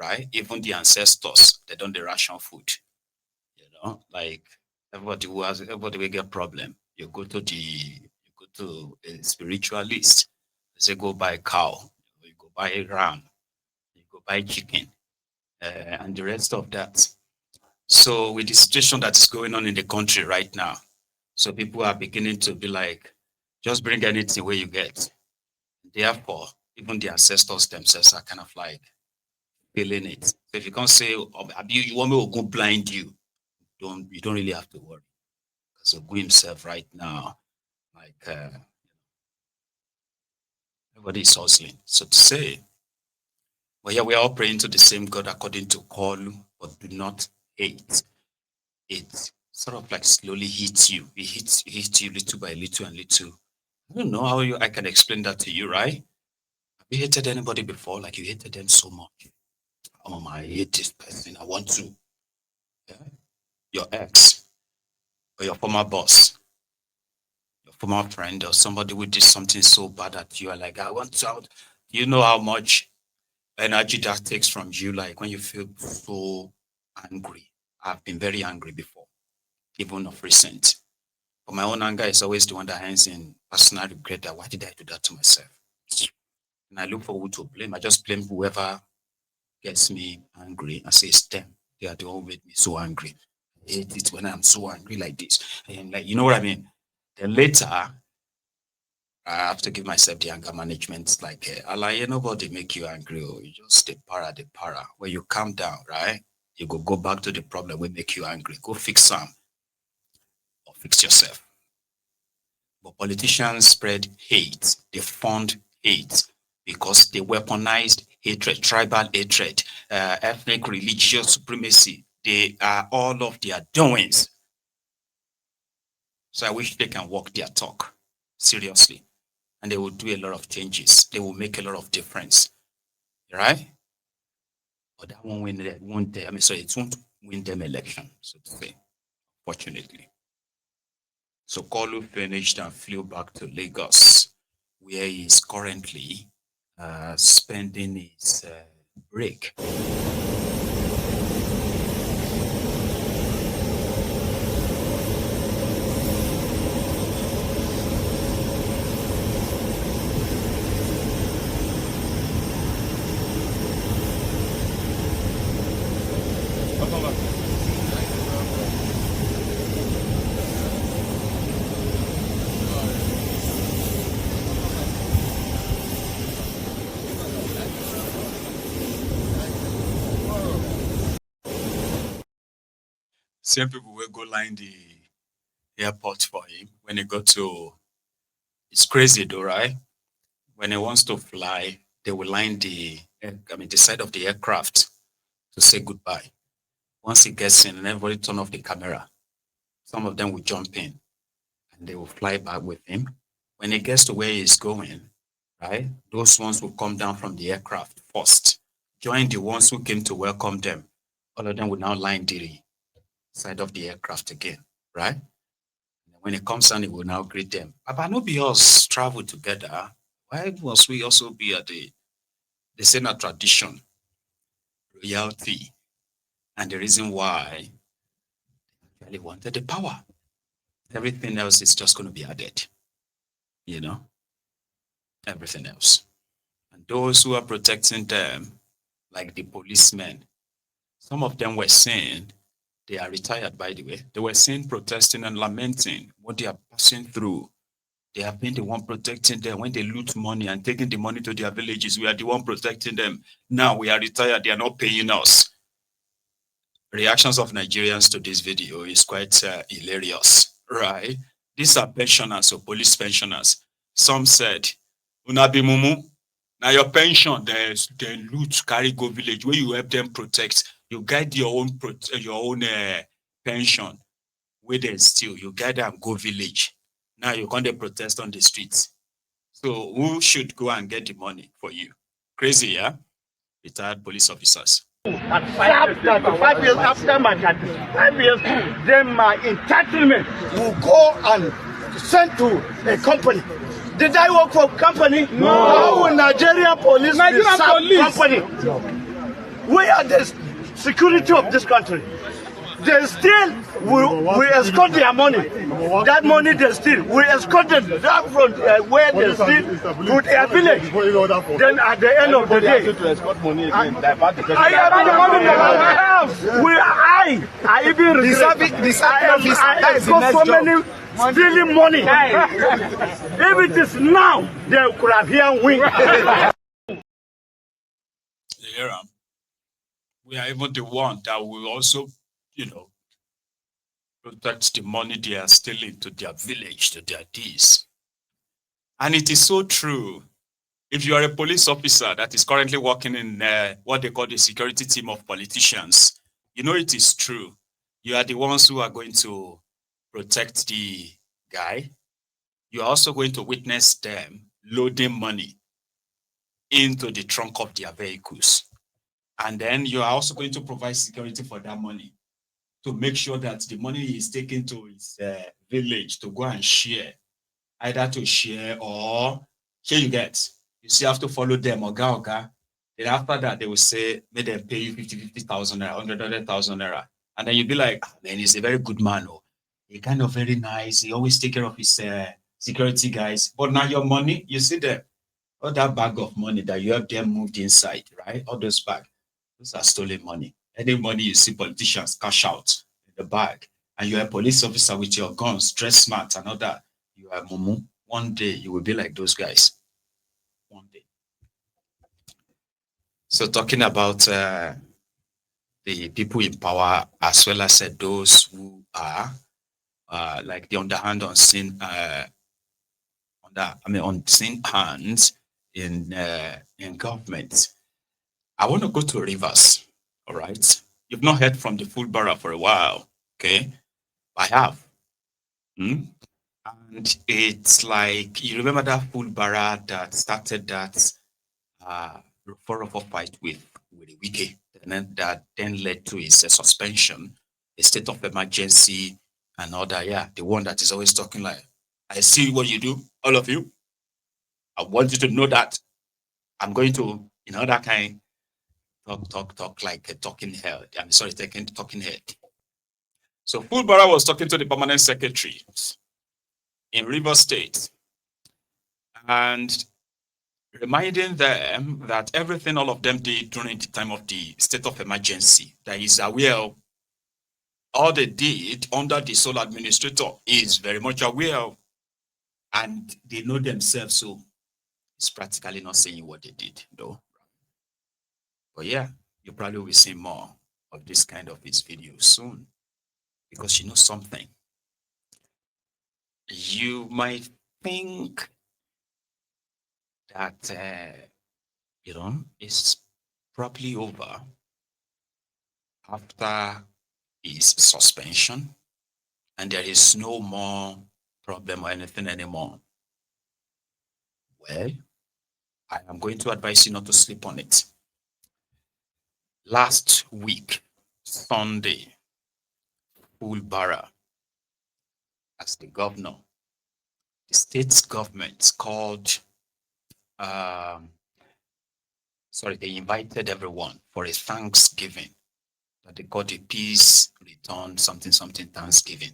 right? Even the ancestors, they don't ration food. You know, like everybody will get problem. You go to a spiritualist. They say go buy cow, you go buy a ram, you go buy chicken, and the rest of that. So with the situation that is going on in the country right now, so people are beginning to be like, just bring anything where you get. Therefore, even the ancestors themselves are kind of like feeling it. So if you can't say, oh, you want me to go blind you, you don't really have to worry. Because Ogu himself right now, like everybody is hustling, so to say. But yeah, we are all praying to the same God according to Kalu, but do not hate. It sort of like slowly hits you. It hits you little by little and little. I don't know how I can explain that to you, right? Have you hated anybody before? Like you hated them so much. Oh, I hate this person. I want to. Yeah? Your ex or your former boss, your former friend, or somebody who did something so bad that you are like, I want to out. You know how much energy that takes from you, like when you feel so angry. I've been very angry before, even of recent. But my own anger is always the one that ends in personal regret that why did I do that to myself? And I look for who to blame. I just blame whoever gets me angry. I say it's them. They are the one who made me so angry. I hate it when I'm so angry like this. And like, you know what I mean? Then later, I have to give myself the anger management. Like, Allah, nobody make you angry. Or you just the para. When you calm down, right? You go back to the problem will make you angry. Go fix some or fix yourself. But politicians spread hate. They fund hate because they weaponized hatred, tribal hatred, ethnic, religious supremacy. They are all of their doings. So I wish they can walk their talk seriously. And they will do a lot of changes. They will make a lot of difference. Right? But that won't win it won't win them election, so to say, fortunately. So Kolu finished and flew back to Lagos, where he is currently spending his break. Same people will go line the airport for him when he got to. It's crazy though, right? When he wants to fly, they will line the side of the aircraft to say goodbye. Once he gets in, and everybody turn off the camera, some of them will jump in, and they will fly back with him. When he gets to where he's going, right? Those ones will come down from the aircraft first, join the ones who came to welcome them. All of them will now line the side of the aircraft again, right? And when it comes down, it will now greet them. But no be us travel together. Why must we also be at the same tradition, royalty, and the reason why they really wanted the power? Everything else is just going to be added, you know, everything else. And those who are protecting them, like the policemen, some of them were saying, they are retired, by the way. They were seen protesting and lamenting what they are passing through. They have been the one protecting them when they loot money and taking the money to their villages. We are the one protecting them. Now we are retired. They are not paying us. Reactions of Nigerians to this video is quite hilarious, right? These are pensioners or police pensioners. Some said, Unabi Mumu, now your pension, they loot, carry go village where you help them protect. You guide your own pension where they steal. You guide them go village. Now you're going to protest on the streets. So who should go and get the money for you? Crazy, yeah? Retired police officers. At 5 years after my 5 years, then my entitlement will go and send to a company. Did I work for a company? No. How will Nigerian police company? We are the security of this country. They still, we escort their money. That money they steal, we escorted that from where they steal to their village. Then at the end of the day, I have the money in my house. I even I escort so many stealing money. If it is now, they could have here and win. Yeah, we are even the one that will also, protect the money they are stealing to their village, to their deeds. And it is so true. If you are a police officer that is currently working in what they call the security team of politicians, it is true. You are the ones who are going to protect the guy. You are also going to witness them loading money into the trunk of their vehicles. And then you are also going to provide security for that money to make sure that the money is taken to his village to go and share, either to share or here you get. You still have to follow them, oga. Then after that, they will say, may they pay you 50,000 naira, 100,000 naira. And then you'll be like, man, he's a very good man. Oh. He's kind of very nice. He always take care of his security guys. But now your money, you see them, all that bag of money that you have them moved inside, right? All those bags, those are stolen money. Any money you see politicians cash out in the bag, and you're a police officer with your guns, dress smart and all that, you are mumu. One day you will be like those guys. One day. So talking about the people in power, as well as those who are like the underhand unseen unseen hands in government. I want to go to Rivers. All right. You've not heard from the Fubara for a while. Okay. I have. And it's like, you remember that Fubara that started that 404 fight with Wiki, and then that then led to his suspension, a state of emergency, and all that. Yeah, the one that is always talking like, I see what you do, all of you. I want you to know that I'm going to, that kind talk like a talking head. I'm sorry, talking head. So Fubara was talking to the permanent secretary in River State and reminding them that everything all of them did during the time of the state of emergency, that is aware of all they did under the sole administrator is very much aware of, and they know themselves, so it's practically not saying what they did, though. But yeah, you probably will see more of this kind of his videos soon, because you know something. You might think that it's probably over after his suspension and there is no more problem or anything anymore. Well, I am going to advise you not to sleep on it. Last week, Sunday, Fubara, as the governor, the state's government called, they invited everyone for a Thanksgiving that they called a peace return, something Thanksgiving.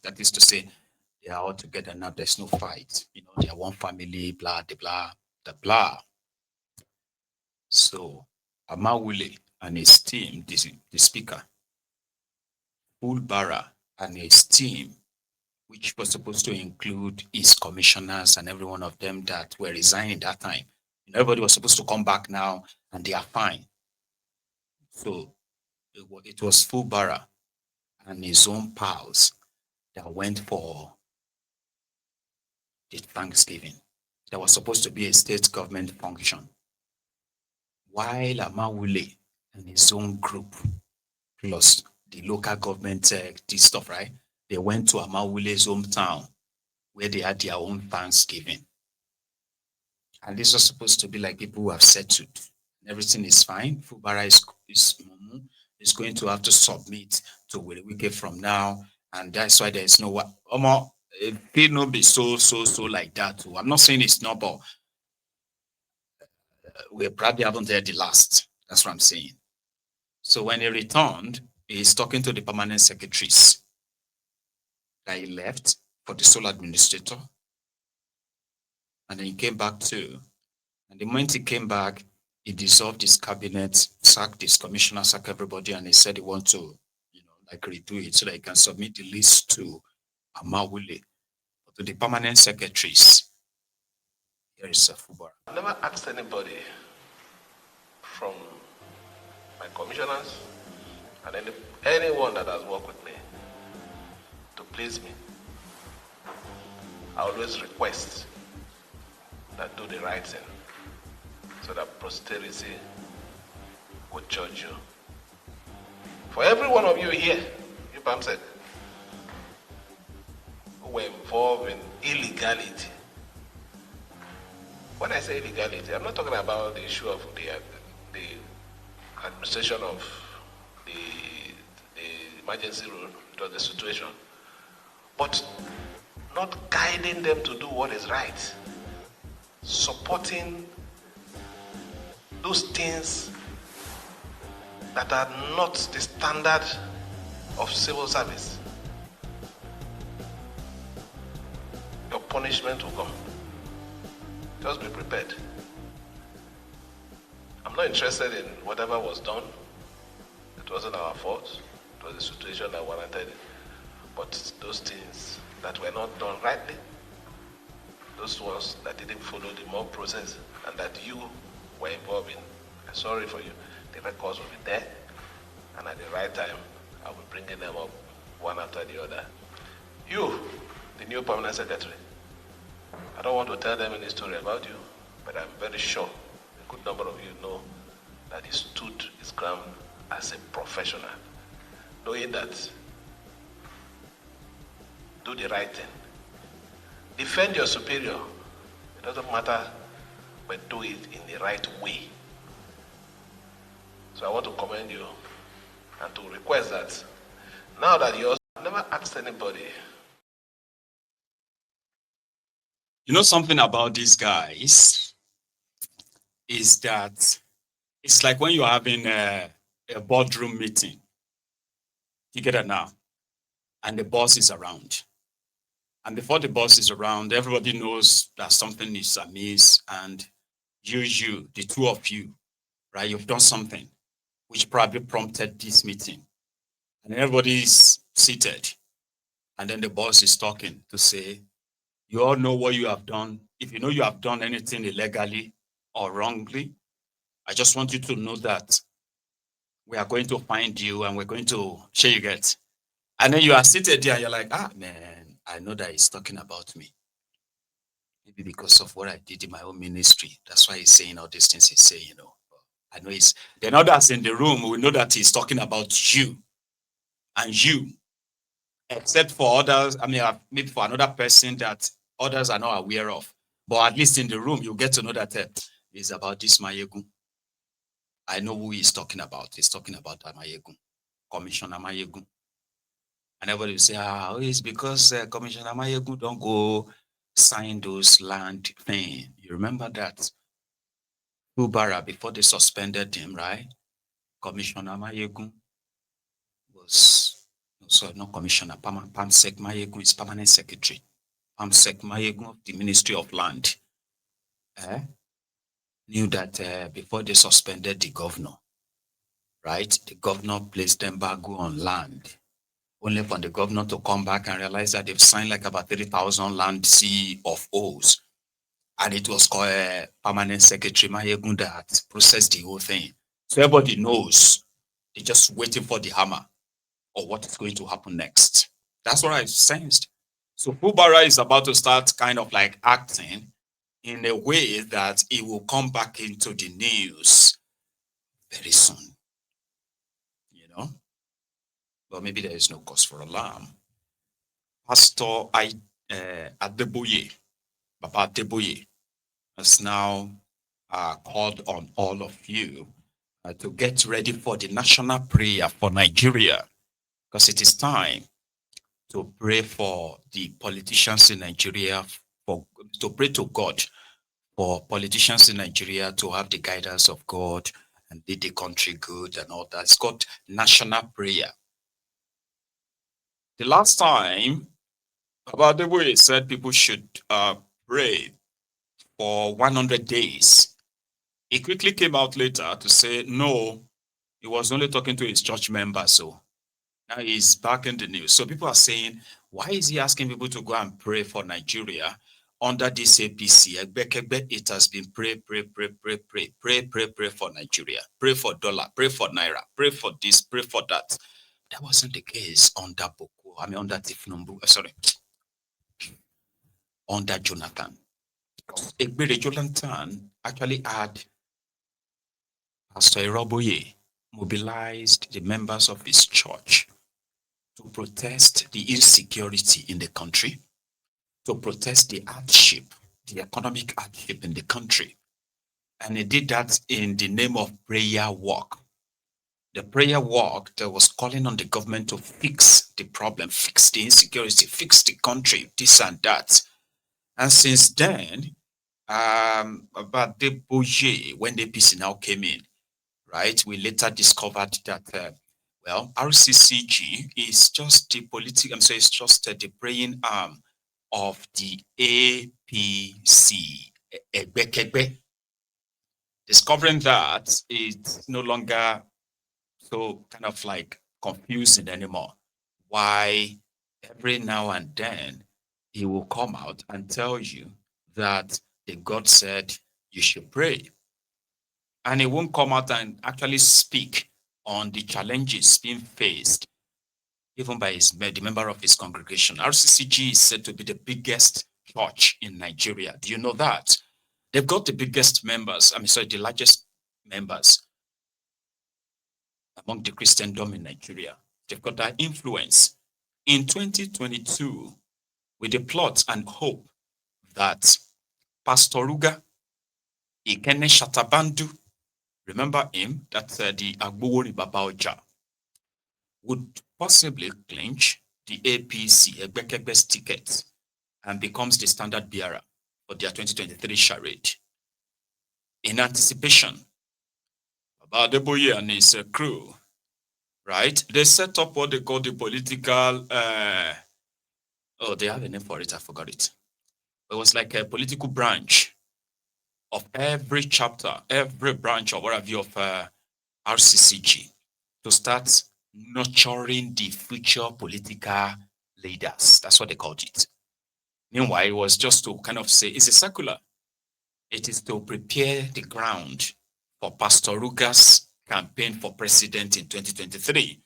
That is to say, they are all together now. There's no fight. They are one family, blah, blah, blah. So Amawule and his team, the speaker, Fubara and his team, which was supposed to include his commissioners and every one of them that were resigning that time. Everybody was supposed to come back now and they are fine. So it was Fubara and his own pals that went for the Thanksgiving. There was supposed to be a state government function. While Amawule and his own group, plus the local government, this stuff, right? They went to Amawule's hometown where they had their own Thanksgiving. And this was supposed to be like people who have settled. Everything is fine. Fubara is going to have to submit to Wiki from now. And that's why there's no what. It did not be so like that too. I'm not saying it's not, but we probably haven't heard the last. That's what I'm saying. So when he returned, he's talking to the permanent secretaries that he left for the sole administrator. And then he came back too. And the moment he came back, he dissolved his cabinet, sacked his commissioner, sacked everybody, and he said he wants to, like redo it so that he can submit the list to Amawule, to the permanent secretaries. Here is Fubara. I've never asked anybody from my commissioners and anyone that has worked with me to please me. I always request that do the right thing so that posterity will judge you. For every one of you here, you Perm said, who were involved in illegality. When I say illegality, I'm not talking about the issue of the administration of the emergency rule. It was the situation, but not guiding them to do what is right, supporting those things that are not the standard of civil service. Your punishment will come. Just be prepared. I'm not interested in whatever was done. It wasn't our fault. It was a situation that warranted it. But those things that were not done rightly, those ones that didn't follow the mob process and that you were involved in, I'm sorry for you. The records will be there, and at the right time, I will be bringing them up one after the other. You, the new permanent secretary, I don't want to tell them any story about you, but I'm very sure a good number of you know that he stood his ground as a professional, knowing that do the right thing. Defend your superior. It doesn't matter, but do it in the right way. So I want to commend you and to request that now that you also never asked anybody. You know something about these guys is that it's like when you're having a boardroom meeting. You get it now? And the boss is around. And before the boss is around, everybody knows that something is amiss. And you, the two of you, right? You've done something which probably prompted this meeting. And everybody's seated. And then the boss is talking to say, you all know what you have done. If you know you have done anything illegally or wrongly, I just want you to know that we are going to find you and we're going to share you get. And then you are seated there and you're like, man, I know that he's talking about me. Maybe because of what I did in my own ministry. That's why he's saying all these things he's saying, I know he's, then others in the room will know that he's talking about you and you, except for others, maybe for another person that others are not aware of. But at least in the room, you get to know that it's about this Maiyegun. I know who he's talking about. He's talking about Maiyegun, Commissioner Maiyegun. And everybody will say, it's because Commissioner Maiyegun don't go sign those land thing. You remember that? Fubara, before they suspended him, right? Commissioner Maiyegun was, sorry, not Commissioner, Pamsek Maiyegun is permanent secretary. Pamsek Maiyegun of the Ministry of Land knew that before they suspended the governor, right? The governor placed embargo on land, only for the governor to come back and realize that they've signed like about 30,000 land CFOs. And it was called Permanent Secretary Maiyegun that processed the whole thing. So everybody knows. They're just waiting for the hammer or what is going to happen next. That's what I sensed. So Fubara is about to start kind of like acting in a way that it will come back into the news very soon. But maybe there is no cause for alarm. Pastor Adeboye, Baba Adeboye, has now called on all of you to get ready for the national prayer for Nigeria, because it is time to pray for the politicians in Nigeria, to pray to God for politicians in Nigeria to have the guidance of God and did the country good and all that. It's called national prayer. The last time about the way it said people should pray for 100 days, he quickly came out later to say no, he was only talking to his church members. So now he's back in the news. So people are saying, why is he asking people to go and pray for Nigeria under this APC? It has been pray for Nigeria, pray for dollar, pray for naira, pray for this, pray for that. That wasn't the case under under Tifnumbu, under Jonathan. Egbere Jonathan actually had Pastor Eroboye mobilized the members of his church to protest the insecurity in the country, to protest the hardship, the economic hardship in the country. And he did that in the name of prayer walk. The prayer walk that was calling on the government to fix the problem, fix the insecurity, fix the country, this and that. And since then, about the Boje, when the PC now came in, right, we later discovered that RCCG is just the political, it's just the praying arm of the APC. Discovering that it's no longer so kind of like confusing anymore. Why every now and then he will come out and tell you that the God said you should pray. And he won't come out and actually speak on the challenges being faced, even by the member of his congregation. RCCG is said to be the biggest church in Nigeria. Do you know that? They've got the biggest members, the largest members among the Christendom in Nigeria. They've got that influence. In 2022, with the plot and hope that Pastor Ruga Ikene Shatabandu, remember him, that's the Agbowori Babaoja, would possibly clinch the APC Egbekebe's ticket and becomes the standard bearer for their 2023 charade. In anticipation, Babadeboye and his crew, right, they set up what they call the political, they have a name for it, I forgot it. It was like a political branch of every chapter, every branch or whatever of RCCG to start nurturing the future political leaders. That's what they called it. Meanwhile, it was just to kind of say, it's a circular. It is to prepare the ground for Pastor Ruga's campaign for president in 2023,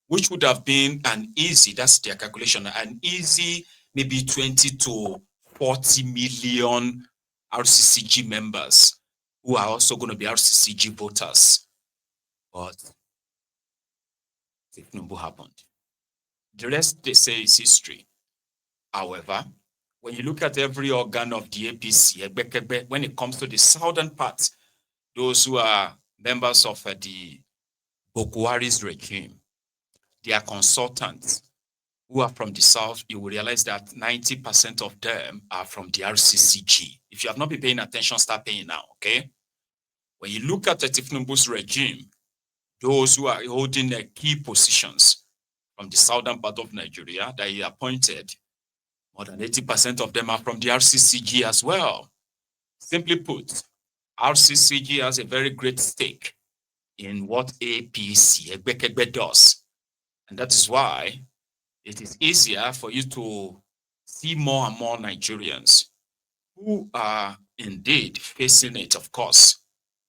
which would have been an easy, that's their calculation, an easy maybe 20 to 40 million RCCG members who are also going to be RCCG voters. But Tifnumbu happened. The rest, they say, is history. However, when you look at every organ of the APC, when it comes to the southern part, those who are members of the Bokwari's regime, they are consultants who are from the south. You will realize that 90% of them are from the RCCG. If you have not been paying attention, start paying now, okay? When you look at the Tifnumbu's regime, those who are holding key positions from the southern part of Nigeria that he appointed, more than 80% of them are from the RCCG as well. Simply put, RCCG has a very great stake in what APC Egbekegbe does. And that is why it is easier for you to see more and more Nigerians who are indeed facing it, of course,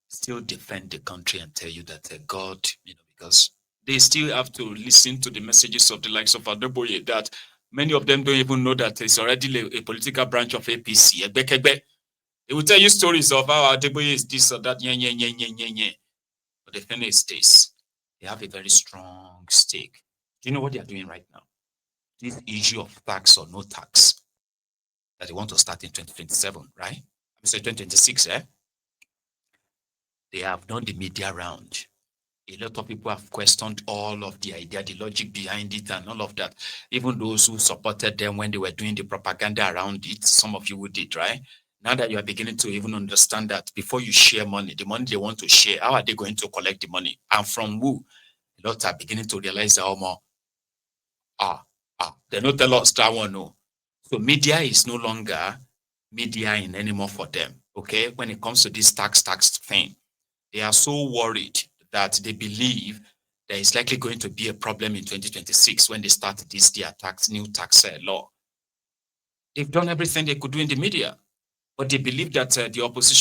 still defend the country and tell you that God, because they still have to listen to the messages of the likes of Adeboye that many of them don't even know that it's already a political branch of APC. Egbekegbe. They will tell you stories of how Adeboye is this or that, But the thing is this, they have a very strong stake. Do you know what they are doing right now? This issue of tax or no tax that they want to start in 2027, right? I say 2026, They have done the media round. A lot of people have questioned all of the idea, the logic behind it and all of that. Even those who supported them when they were doing the propaganda around it, some of you who did, right? Now that you are beginning to even understand that before you share money, the money they want to share, how are they going to collect the money? And from who? A lot are beginning to realize that, more. They don't tell us that one, no. So media is no longer media in anymore for them. Okay. When it comes to this tax thing, they are so worried that they believe there is likely going to be a problem in 2026 when they start their new tax law. They've done everything they could do in the media, but they believe that the opposition